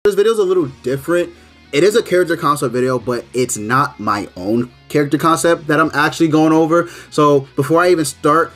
This video is a little different. It is a character concept video, but it's not my own character concept that I'm actually going over. So before I even start,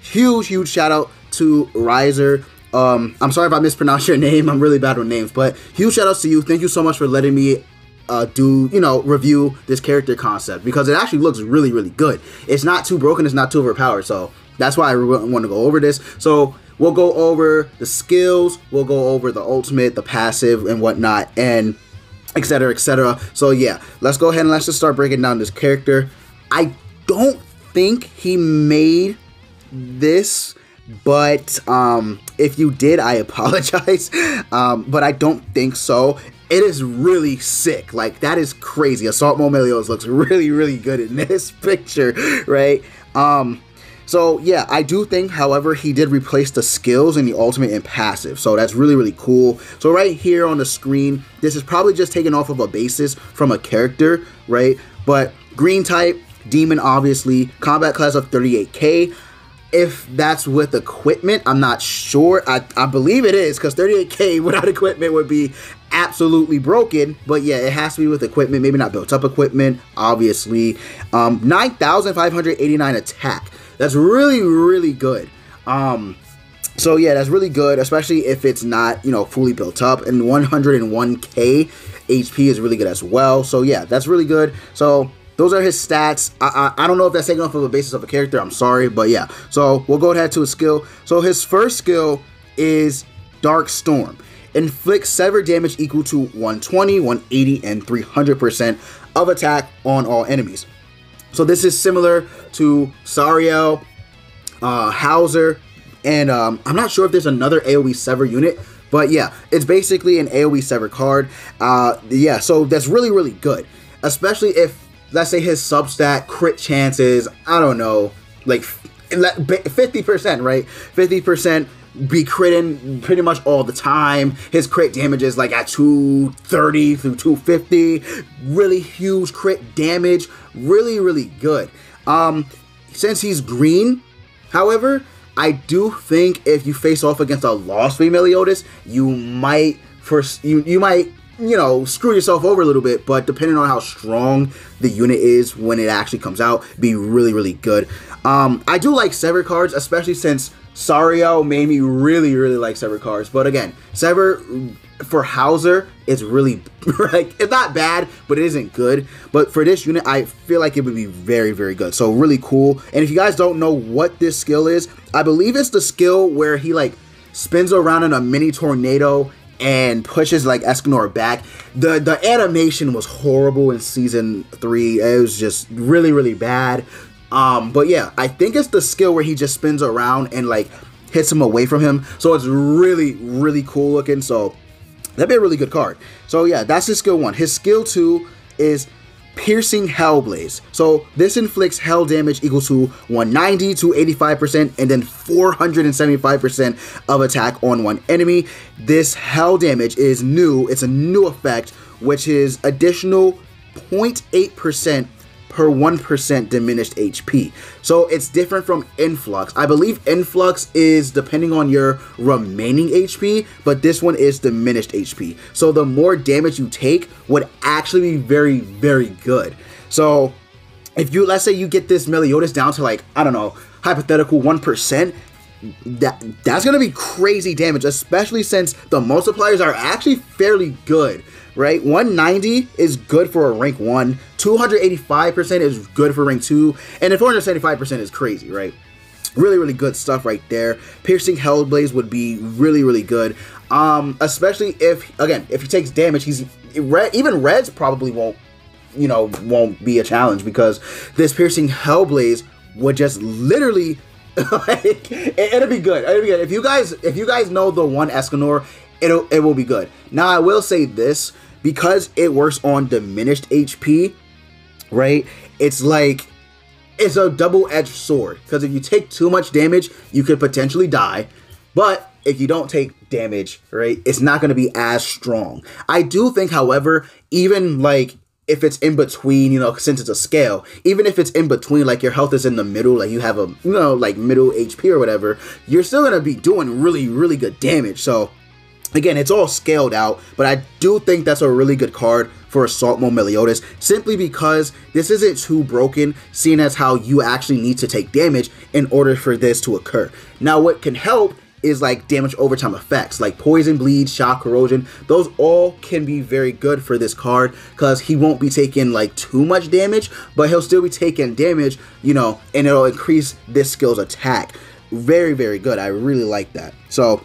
huge shout out to Riser. I'm sorry if I mispronounced your name. I'm really bad with names, but huge shout outs to you. Thank you so much for letting me review this character concept, because it actually looks really good. It's not too broken, it's not too overpowered, so that's why I want to go over this. So we'll go over the skills, we'll go over the ultimate, the passive and whatnot, and etc, etc. So yeah, let's go ahead and let's just start breaking down this character. I don't think he made this, but if you did, I apologize. But I don't think so. It is really sick. Like, that is crazy. Assault Mode Meliodas looks really good in this picture, right? So yeah, I do think, however, he did replace the skills in the ultimate and passive, so that's really cool. So right here on the screen, this is probably just taken off of a basis from a character, right? But green type, demon, obviously, combat class of 38k. If that's with equipment, I'm not sure. I believe it is, because 38k without equipment would be absolutely broken. But yeah, it has to be with equipment, maybe not built up equipment, obviously. 9,589 attack. That's really good. So yeah, that's really good, especially if it's not, fully built up. And 101k HP is really good as well. So yeah, that's really good. So those are his stats. I don't know if that's taken off of a basis of a character. I'm sorry, but yeah. So we'll go ahead to his skill. So his first skill is Dark Storm. Inflicts sever damage equal to 120, 180, and 300% of attack on all enemies. So this is similar to Sariel, Hauser, and I'm not sure if there's another AoE Sever unit, but yeah, it's basically an AoE Sever card. Yeah, so that's really good, especially if, let's say, his substat crit chances, I don't know, like 50%, right? 50% be critting pretty much all the time. His crit damage is like at 230 through 250. Really huge crit damage. Really good. Since he's green, however, I do think if you face off against a Lost Meliodas, you might screw yourself over a little bit, but depending on how strong the unit is when it actually comes out, be really good. I do like Sever cards, especially since Sariel made me really like Sever cards. But again, Sever for Hauser is really, like, it's not bad, but it isn't good. But for this unit, I feel like it would be very good. So really cool. And if you guys don't know what this skill is, I believe it's the skill where he like spins around in a mini tornado and pushes like Escanor back. The animation was horrible in season 3. It was just really bad. But yeah, I think it's the skill where he just spins around and like hits him away from him. So it's really cool looking. So that'd be a really good card. So yeah, that's his skill 1. His skill 2 is Piercing Hellblaze. So this inflicts hell damage equal to 190 to 85% and then 475% of attack on one enemy. This hell damage is new. It's a new effect, which is additional 0.8% per 1% diminished HP. So it's different from Influx. I believe Influx is depending on your remaining HP, but this one is diminished HP. So the more damage you take would actually be very good. So if you, let's say you get this Meliodas down to like, I don't know, hypothetical 1%, that's gonna be crazy damage, especially since the multipliers are actually fairly good, right? 190 is good for a rank 1, 285% is good for rank 2, and then 475% is crazy, right? Really good stuff right there. Piercing Hellblaze would be really good, especially if, again, if he takes damage, even Reds probably won't be a challenge, because this Piercing Hellblaze would just literally like, it'll be good. If you guys know the one Escanor, it will be good. Now I will say this, because it works on diminished HP, right? It's like, it's a double-edged sword, because if you take too much damage, you could potentially die. But if you don't take damage, right, it's not going to be as strong. I do think, however, even like if it's in between, since it's a scale, even if it's in between, like your health is in the middle, like you have a, like middle HP or whatever, you're still going to be doing really good damage. So Again, it's all scaled out, but I do think that's a really good card for Assault Mode Meliodas, simply because this isn't too broken, seeing as how you actually need to take damage in order for this to occur. Now, what can help is like damage overtime effects, like Poison, Bleed, Shock, Corrosion. Those all can be very good for this card, because he won't be taking like too much damage, but he'll still be taking damage, you know, and it'll increase this skill's attack. Very, very good. I really like that. So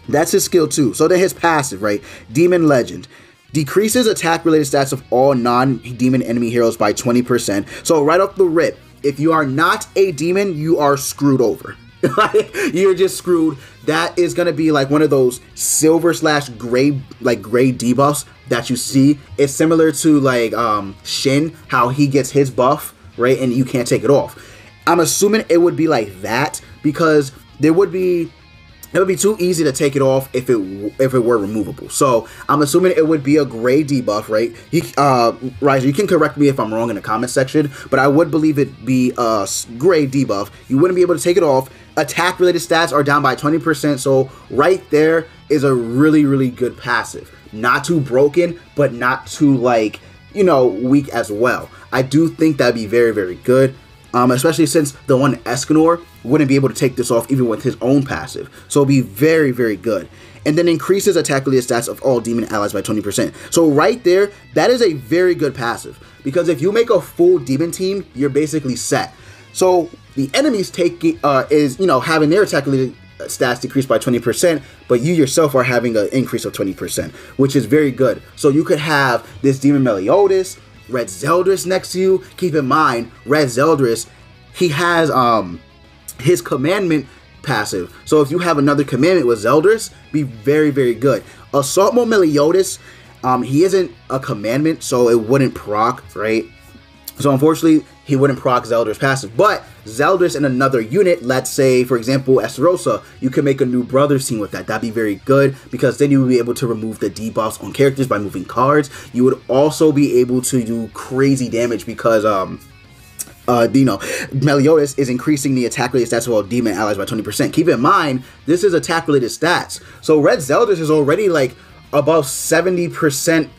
that's his skill 2. So then his passive, right? Demon Legend. Decreases attack-related stats of all non-demon enemy heroes by 20%. So right off the rip, if you are not a demon, you are screwed over. You're just screwed. That is going to be like one of those silver/gray, like gray debuffs that you see. It's similar to like Shin, how he gets his buff, right? And you can't take it off. I'm assuming it would be like that, because it would be too easy to take it off if it were removable. So I'm assuming it would be a gray debuff, right? Riser, you can correct me if I'm wrong in the comment section, but I would believe it be a gray debuff. You wouldn't be able to take it off. Attack related stats are down by 20%. So right there is a really, really good passive. Not too broken, but not too like, you know, weak as well. I do think that'd be very, very good. Especially since the one Escanor wouldn't be able to take this off even with his own passive. So it'll be very, very good. And then increases attack-related stats of all demon allies by 20%. So right there, that is a very good passive. Because if you make a full demon team, you're basically set. So the enemies taking having their attack-related stats decreased by 20%, but you yourself are having an increase of 20%, which is very good. So you could have this Demon Meliodas, Red Zeldris next to you. Keep in mind, Red Zeldris, he has his commandment passive. So if you have another commandment with Zeldris, be very, very good. Assault Mode Meliodas, he isn't a commandment, so it wouldn't proc, right? So unfortunately, he wouldn't proc Zeldris passive. But Zeldris in another unit, let's say, for example, Esterosa, you can make a new Brothers team with that. That'd be very good, because then you would be able to remove the debuffs on characters by moving cards. You would also be able to do crazy damage, because Meliodas is increasing the attack-related stats of all demon allies by 20%. Keep in mind, this is attack-related stats. So Red Zeldris is already like above 70%,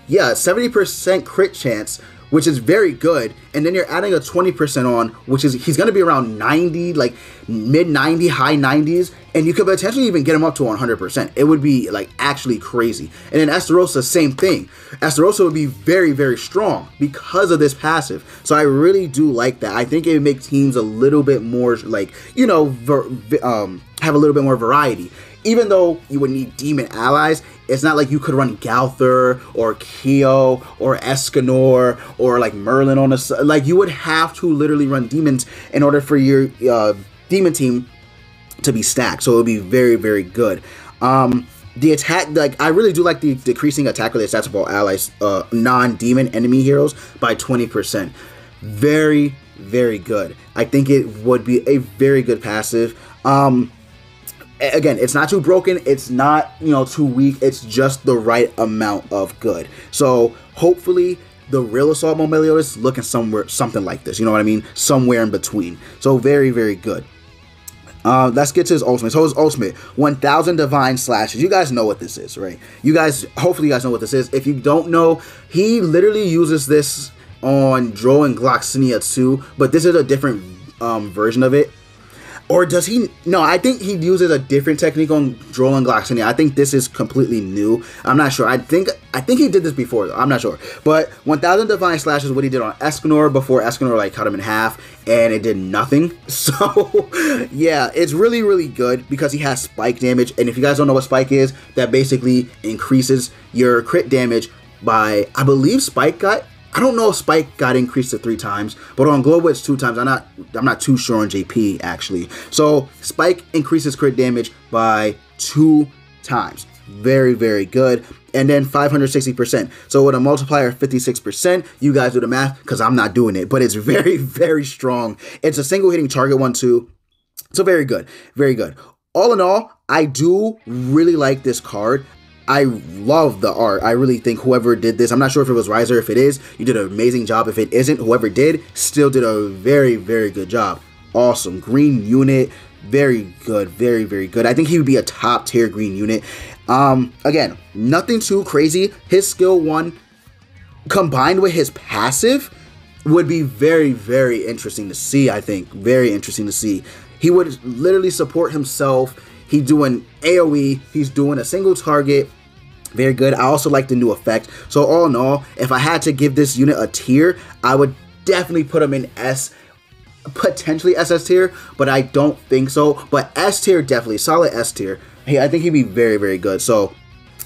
yeah, 70% crit chance, which is very good. And then you're adding a 20% on, which is, he's going to be around 90, like mid 90, high 90s. And you could potentially even get him up to 100%. It would be like actually crazy. And then Esterosa, same thing. Esterosa would be very, very strong because of this passive. So I really do like that. I think it would make teams a little bit more like, you know, have a little bit more variety. Even though you would need demon allies, it's not like you could run Galther or Keo or Escanor or like Merlin on a, like you would have to literally run demons in order for your demon team to be stacked. So it would be very, very good. The attack, like I really do like the decreasing attack related stats of all allies, non-demon enemy heroes by 20%. Very, very good. I think it would be a very good passive. Again, it's not too broken, it's not, you know, too weak, it's just the right amount of good. So hopefully the real Assault Mode Meliodas is looking something like this, you know what I mean? Somewhere in between. So very, very good. Let's get to his ultimate. So his ultimate, 1000 Divine Slashes. You guys know what this is, right? You guys, hopefully you guys know what this is. If you don't know, he literally uses this on Droll and Gloxinia too, but this is a different version of it. Or does he? No, I think he uses a different technique on Droll and Gloxinia. I think this is completely new. I'm not sure. I think he did this before, though. I'm not sure. But 1000 Divine Slash is what he did on Escanor before Escanor like cut him in half, and it did nothing. So yeah, it's really, really good because he has spike damage. And if you guys don't know what spike is, that basically increases your crit damage by, I believe spike got, I don't know if spike got increased to 3 times, but on Global it's 2 times. I'm not too sure on JP actually. So spike increases crit damage by 2 times. Very, very good. And then 560%. So with a multiplier of 56%, you guys do the math because I'm not doing it, but it's very, very strong. It's a single hitting target 1/2. So very good. Very good. All in all, I do really like this card. I love the art. I really think whoever did this, I'm not sure if it was Riser. If it is, you did an amazing job. If it isn't, whoever did still did a very, very good job. Awesome. Green unit. Very good. Very, very good. I think he would be a top tier green unit. Again, nothing too crazy. His skill 1 combined with his passive would be very, very interesting to see, I think. Very interesting to see. He would literally support himself. He's doing AoE. He's doing a single target. Very good. I also like the new effect. So all in all, if I had to give this unit a tier, I would definitely put him in S, potentially SS tier, but I don't think so. But S tier, definitely. Solid S tier. Hey, I think he'd be very, very good. So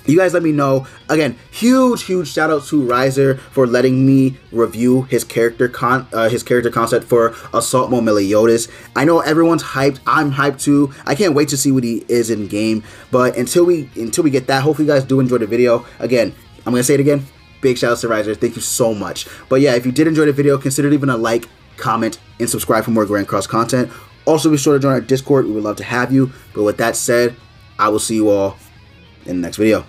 you guys let me know. Again, huge shout out to Riser for letting me review his character concept for Assault Mode Meliodas. I know everyone's hyped. I'm hyped too. I can't wait to see what he is in game. But until we get that, hopefully you guys do enjoy the video. Again, I'm gonna say it again. Big shout out to Riser. Thank you so much. But yeah, if you did enjoy the video, consider leaving a like, comment, and subscribe for more Grand Cross content. Also, be sure to join our Discord. We would love to have you. But with that said, I will see you all in the next video.